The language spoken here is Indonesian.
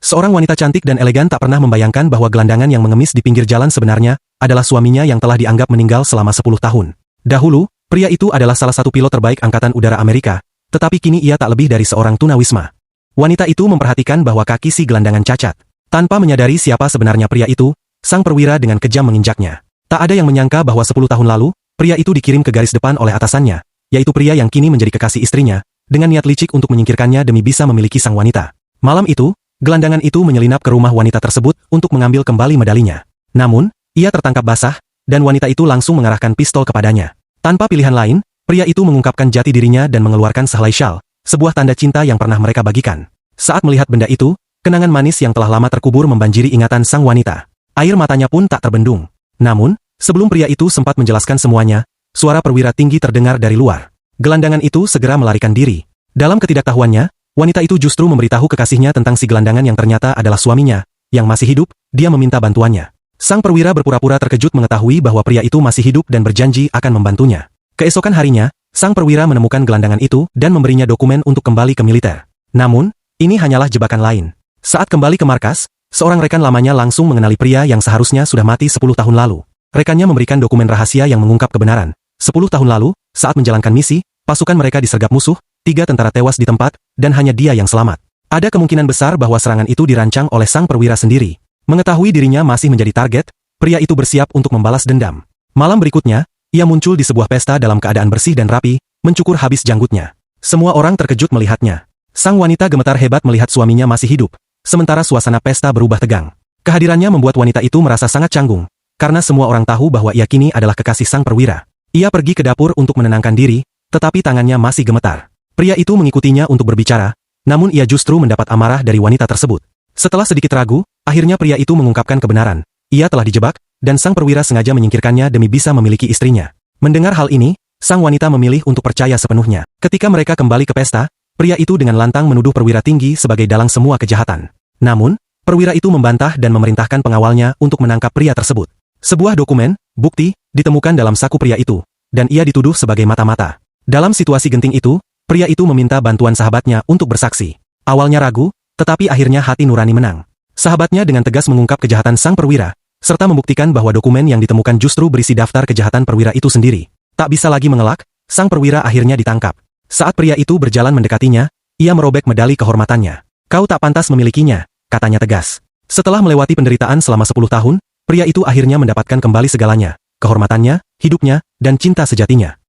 Seorang wanita cantik dan elegan tak pernah membayangkan bahwa gelandangan yang mengemis di pinggir jalan sebenarnya adalah suaminya yang telah dianggap meninggal selama 10 tahun. Dahulu, pria itu adalah salah satu pilot terbaik Angkatan Udara Amerika, tetapi kini ia tak lebih dari seorang tunawisma. Wanita itu memperhatikan bahwa kaki si gelandangan cacat. Tanpa menyadari siapa sebenarnya pria itu, sang perwira dengan kejam menginjaknya. Tak ada yang menyangka bahwa 10 tahun lalu, pria itu dikirim ke garis depan oleh atasannya, yaitu pria yang kini menjadi kekasih istrinya, dengan niat licik untuk menyingkirkannya demi bisa memiliki sang wanita. Malam itu, gelandangan itu menyelinap ke rumah wanita tersebut untuk mengambil kembali medalinya. Namun, ia tertangkap basah, dan wanita itu langsung mengarahkan pistol kepadanya. Tanpa pilihan lain, pria itu mengungkapkan jati dirinya dan mengeluarkan sehelai syal, sebuah tanda cinta yang pernah mereka bagikan. Saat melihat benda itu, kenangan manis yang telah lama terkubur membanjiri ingatan sang wanita. Air matanya pun tak terbendung. Namun, sebelum pria itu sempat menjelaskan semuanya, suara perwira tinggi terdengar dari luar. Gelandangan itu segera melarikan diri. Dalam ketidaktahuannya, wanita itu justru memberitahu kekasihnya tentang si gelandangan yang ternyata adalah suaminya, yang masih hidup. Dia meminta bantuannya. Sang perwira berpura-pura terkejut mengetahui bahwa pria itu masih hidup dan berjanji akan membantunya. Keesokan harinya, sang perwira menemukan gelandangan itu dan memberinya dokumen untuk kembali ke militer. Namun, ini hanyalah jebakan lain. Saat kembali ke markas, seorang rekan lamanya langsung mengenali pria yang seharusnya sudah mati 10 tahun lalu. Rekannya memberikan dokumen rahasia yang mengungkap kebenaran. 10 tahun lalu, saat menjalankan misi, pasukan mereka disergap musuh, 3 tentara tewas di tempat, dan hanya dia yang selamat. Ada kemungkinan besar bahwa serangan itu dirancang oleh sang perwira sendiri. Mengetahui dirinya masih menjadi target, pria itu bersiap untuk membalas dendam. Malam berikutnya, ia muncul di sebuah pesta dalam keadaan bersih dan rapi, mencukur habis janggutnya. Semua orang terkejut melihatnya. Sang wanita gemetar hebat melihat suaminya masih hidup, sementara suasana pesta berubah tegang. Kehadirannya membuat wanita itu merasa sangat canggung, karena semua orang tahu bahwa ia kini adalah kekasih sang perwira. Ia pergi ke dapur untuk menenangkan diri, tetapi tangannya masih gemetar. Pria itu mengikutinya untuk berbicara, namun ia justru mendapat amarah dari wanita tersebut. Setelah sedikit ragu, akhirnya pria itu mengungkapkan kebenaran. Ia telah dijebak, dan sang perwira sengaja menyingkirkannya demi bisa memiliki istrinya. Mendengar hal ini, sang wanita memilih untuk percaya sepenuhnya. Ketika mereka kembali ke pesta, pria itu dengan lantang menuduh perwira tinggi sebagai dalang semua kejahatan. Namun, perwira itu membantah dan memerintahkan pengawalnya untuk menangkap pria tersebut. Sebuah dokumen, bukti, ditemukan dalam saku pria itu, dan ia dituduh sebagai mata-mata. Dalam situasi genting itu, pria itu meminta bantuan sahabatnya untuk bersaksi. Awalnya ragu, tetapi akhirnya hati nurani menang. Sahabatnya dengan tegas mengungkap kejahatan sang perwira, serta membuktikan bahwa dokumen yang ditemukan justru berisi daftar kejahatan perwira itu sendiri. Tak bisa lagi mengelak, sang perwira akhirnya ditangkap. Saat pria itu berjalan mendekatinya, ia merobek medali kehormatannya. "Kau tak pantas memilikinya," katanya tegas. Setelah melewati penderitaan selama 10 tahun, pria itu akhirnya mendapatkan kembali segalanya, kehormatannya, hidupnya, dan cinta sejatinya.